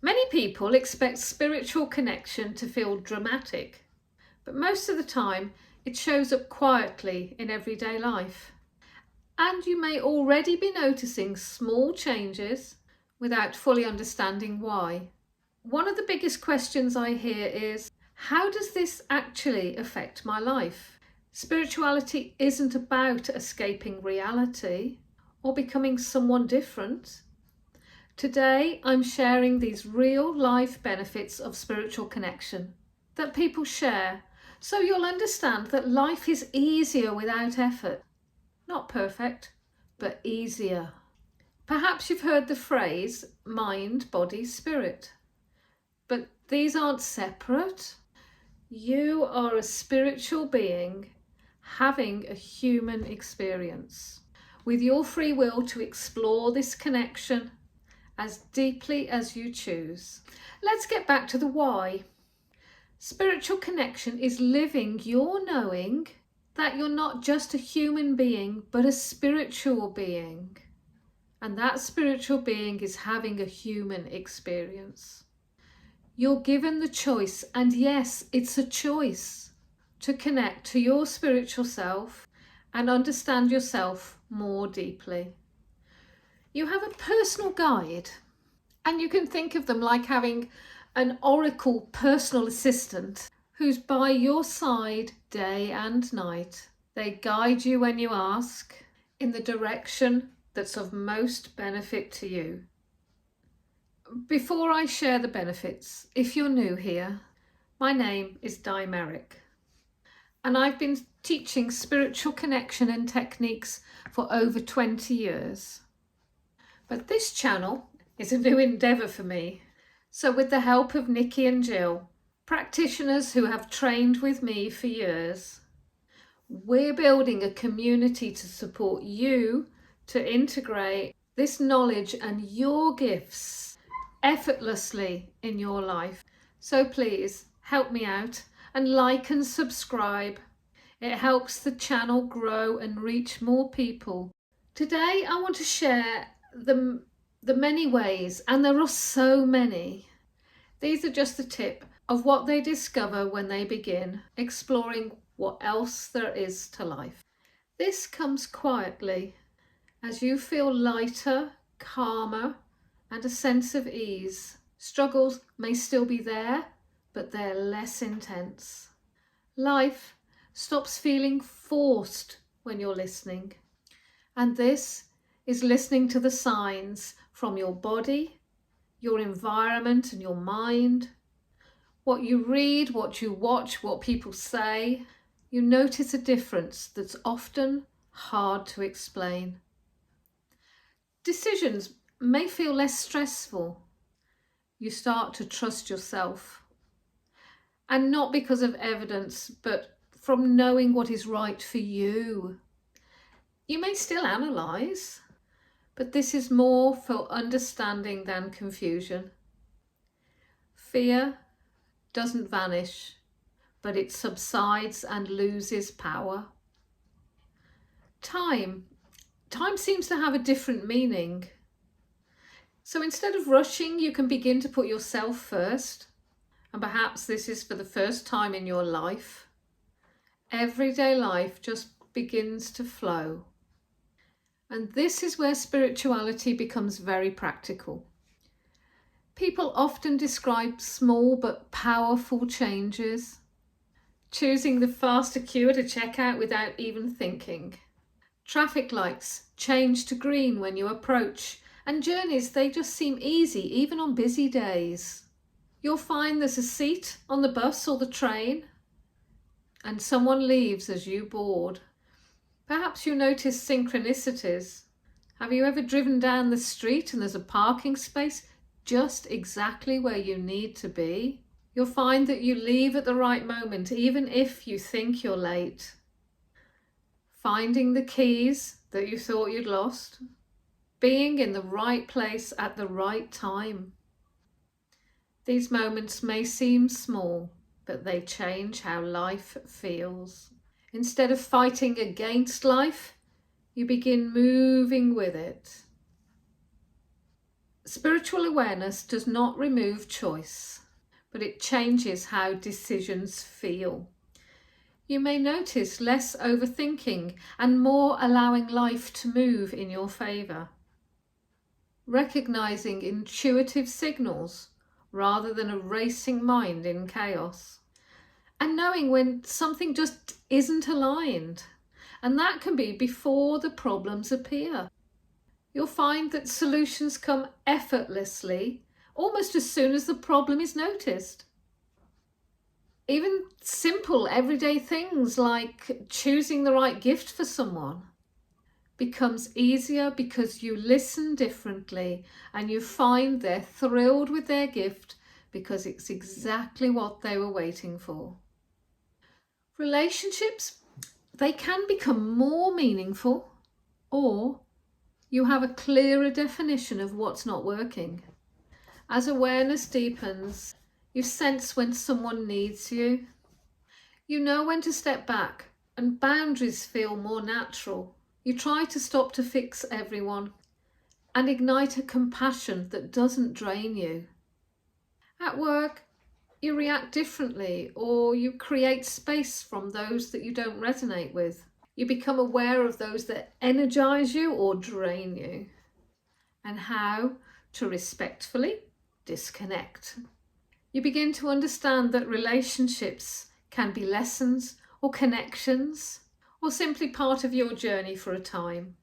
Many people expect spiritual connection to feel dramatic, but most of the time it shows up quietly in everyday life. And you may already be noticing small changes without fully understanding why. One of the biggest questions I hear is, how does this actually affect my life? Spirituality isn't about escaping reality or becoming someone different. Today, I'm sharing these real life benefits of spiritual connection that people share, so you'll understand that life is easier without effort. Not perfect, but easier. Perhaps you've heard the phrase mind, body, spirit, but these aren't separate. You are a spiritual being having a human experience with your free will to explore this connection as deeply as you choose. Let's get back to the why. Spiritual connection is living your knowing that you're not just a human being, but a spiritual being. And that spiritual being is having a human experience. You're given the choice, and yes, it's a choice, to connect to your spiritual self and understand yourself more deeply. You have a personal guide, and you can think of them like having an oracle personal assistant who's by your side day and night. They guide you when you ask in the direction that's of most benefit to you. Before I share the benefits, if you're new here, my name is Di Merrick, and I've been teaching spiritual connection and techniques for over 20 years. But this channel is a new endeavour for me. So with the help of Nikki and Jill, practitioners who have trained with me for years, we're building a community to support you to integrate this knowledge and your gifts effortlessly in your life. So please help me out and like and subscribe. It helps the channel grow and reach more people. Today I want to share the many ways, and there are so many. These are just the tip of what they discover when they begin exploring what else there is to life. This comes quietly as you feel lighter, calmer, and a sense of ease. Struggles may still be there, but they're less intense. Life stops feeling forced when you're listening. And this is listening to the signs from your body, your environment and your mind, what you read, what you watch, what people say. You notice a difference that's often hard to explain. Decisions may feel less stressful. You start to trust yourself. And not because of evidence, but from knowing what is right for you. You may still analyse, but this is more for understanding than confusion. Fear doesn't vanish, but it subsides and loses power. Time seems to have a different meaning. So instead of rushing, you can begin to put yourself first. And perhaps this is for the first time in your life. Everyday life just begins to flow. And this is where spirituality becomes very practical. People often describe small but powerful changes. Choosing the faster queue at a checkout without even thinking. Traffic lights change to green when you approach, and journeys, they just seem easy even on busy days. You'll find there's a seat on the bus or the train, and someone leaves as you board. Perhaps you notice synchronicities. Have you ever driven down the street and there's a parking space just exactly where you need to be? You'll find that you leave at the right moment, even if you think you're late. Finding the keys that you thought you'd lost. Being in the right place at the right time. These moments may seem small, but they change how life feels. Instead of fighting against life, you begin moving with it. Spiritual awareness does not remove choice, but it changes how decisions feel. You may notice less overthinking and more allowing life to move in your favour. Recognizing intuitive signals rather than a racing mind in chaos. And knowing when something just isn't aligned. And that can be before the problems appear. You'll find that solutions come effortlessly, almost as soon as the problem is noticed. Even simple everyday things like choosing the right gift for someone becomes easier because you listen differently and you find they're thrilled with their gift because it's exactly what they were waiting for. Relationships, they can become more meaningful, or you have a clearer definition of what's not working. As awareness deepens, you sense when someone needs you. You know when to step back, and boundaries feel more natural. You try to stop to fix everyone and ignite a compassion that doesn't drain you. At work, you react differently, or you create space from those that you don't resonate with. You become aware of those that energize you or drain you, and how to respectfully disconnect. You begin to understand that relationships can be lessons or connections, or simply part of your journey for a time.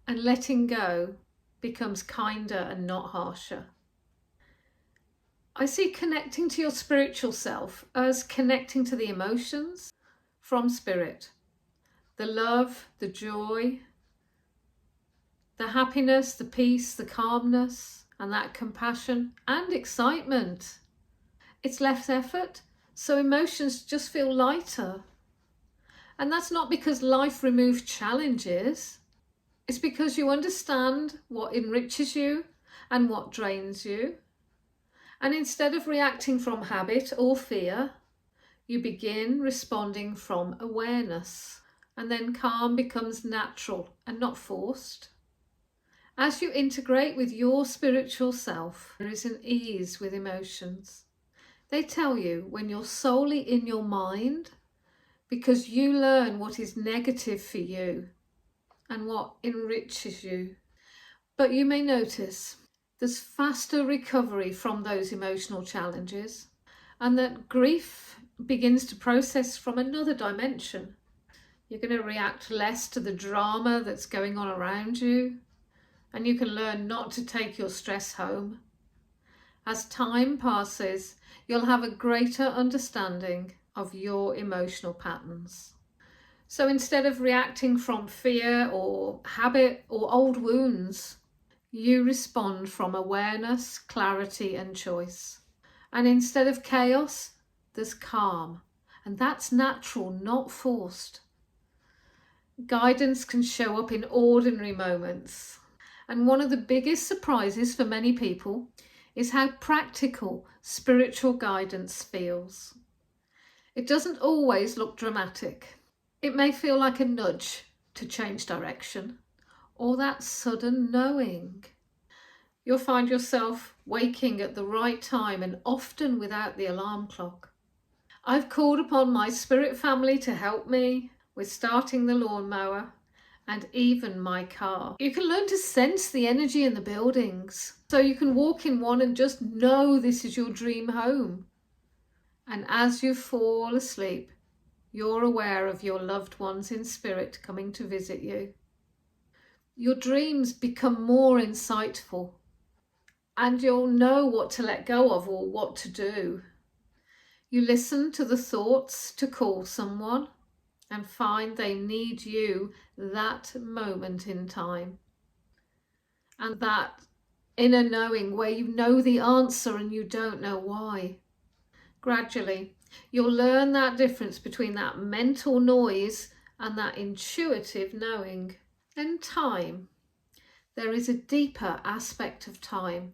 And letting go becomes kinder and not harsher. I see connecting to your spiritual self as connecting to the emotions from spirit. The love, the joy, the happiness, the peace, the calmness, and that compassion and excitement. It's less effort, so emotions just feel lighter. And that's not because life removes challenges. It's because you understand what enriches you and what drains you. And instead of reacting from habit or fear, you begin responding from awareness. And then calm becomes natural and not forced. As you integrate with your spiritual self, there is an ease with emotions. They tell you when you're solely in your mind, because you learn what is negative for you and what enriches you. But you may notice there's faster recovery from those emotional challenges, and that grief begins to process from another dimension. You're going to react less to the drama that's going on around you, and you can learn not to take your stress home. As time passes, you'll have a greater understanding of your emotional patterns. So instead of reacting from fear or habit or old wounds, you respond from awareness, clarity, and choice. And instead of chaos, there's calm. And that's natural, not forced. Guidance can show up in ordinary moments. And one of the biggest surprises for many people is how practical spiritual guidance feels. It doesn't always look dramatic. It may feel like a nudge to change direction, or that sudden knowing. You'll find yourself waking at the right time and often without the alarm clock. I've called upon my spirit family to help me with starting the lawnmower and even my car. You can learn to sense the energy in the buildings. So you can walk in one and just know this is your dream home. And as you fall asleep, you're aware of your loved ones in spirit coming to visit you. Your dreams become more insightful, and you'll know what to let go of or what to do. You listen to the thoughts to call someone and find they need you that moment in time. And that inner knowing where you know the answer and you don't know why. Gradually, you'll learn that difference between that mental noise and that intuitive knowing. Then time. There is a deeper aspect of time.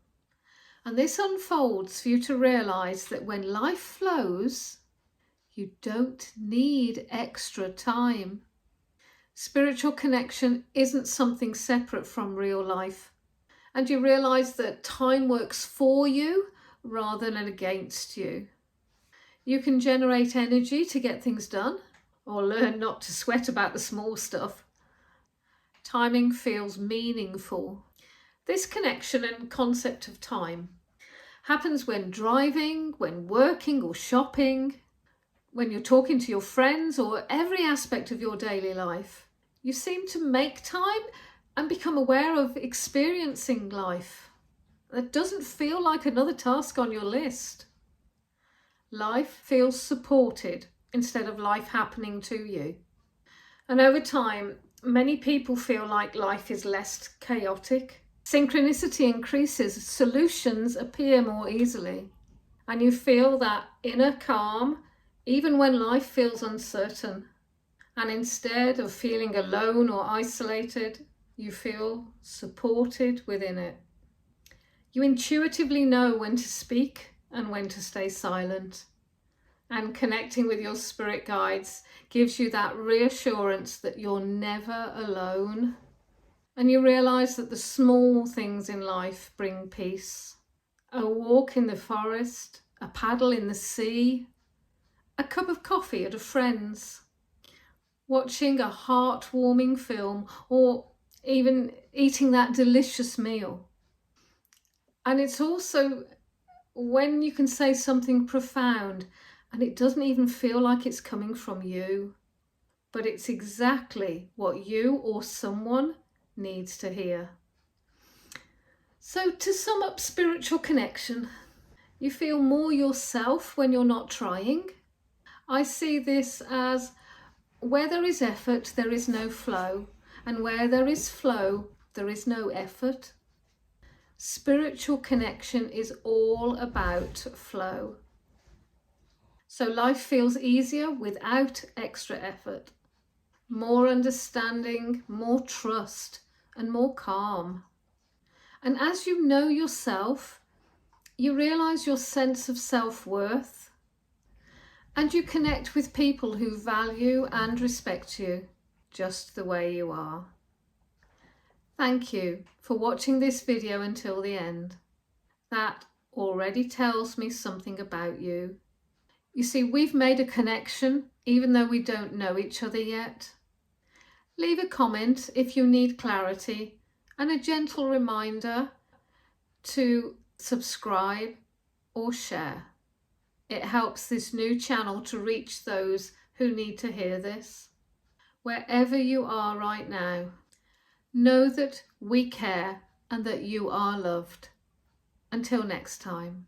And this unfolds for you to realise that when life flows, you don't need extra time. Spiritual connection isn't something separate from real life. And you realise that time works for you rather than against you. You can generate energy to get things done, or learn not to sweat about the small stuff. Timing feels meaningful. This connection and concept of time happens when driving, when working or shopping, when you're talking to your friends, or every aspect of your daily life. You seem to make time and become aware of experiencing life. That doesn't feel like another task on your list. Life feels supported instead of life happening to you. And over time, many people feel like life is less chaotic. Synchronicity increases, solutions appear more easily, and you feel that inner calm even when life feels uncertain. And instead of feeling alone or isolated, you feel supported within it. You intuitively know when to speak and when to stay silent. And connecting with your spirit guides gives you that reassurance that you're never alone. And you realise that the small things in life bring peace. A walk in the forest, a paddle in the sea, a cup of coffee at a friend's, watching a heartwarming film, or even eating that delicious meal. And it's also when you can say something profound and it doesn't even feel like it's coming from you, but it's exactly what you or someone needs to hear. So to sum up spiritual connection, you feel more yourself when you're not trying. I see this as where there is effort, there is no flow, and where there is flow, there is no effort. Spiritual connection is all about flow. So life feels easier without extra effort. More understanding, more trust, and more calm. And as you know yourself, you realise your sense of self-worth, and you connect with people who value and respect you just the way you are. Thank you for watching this video until the end. That already tells me something about you. You see, we've made a connection even though we don't know each other yet. Leave a comment if you need clarity and a gentle reminder to subscribe or share. It helps this new channel to reach those who need to hear this. Wherever you are right now, know that we care and that you are loved. Until next time.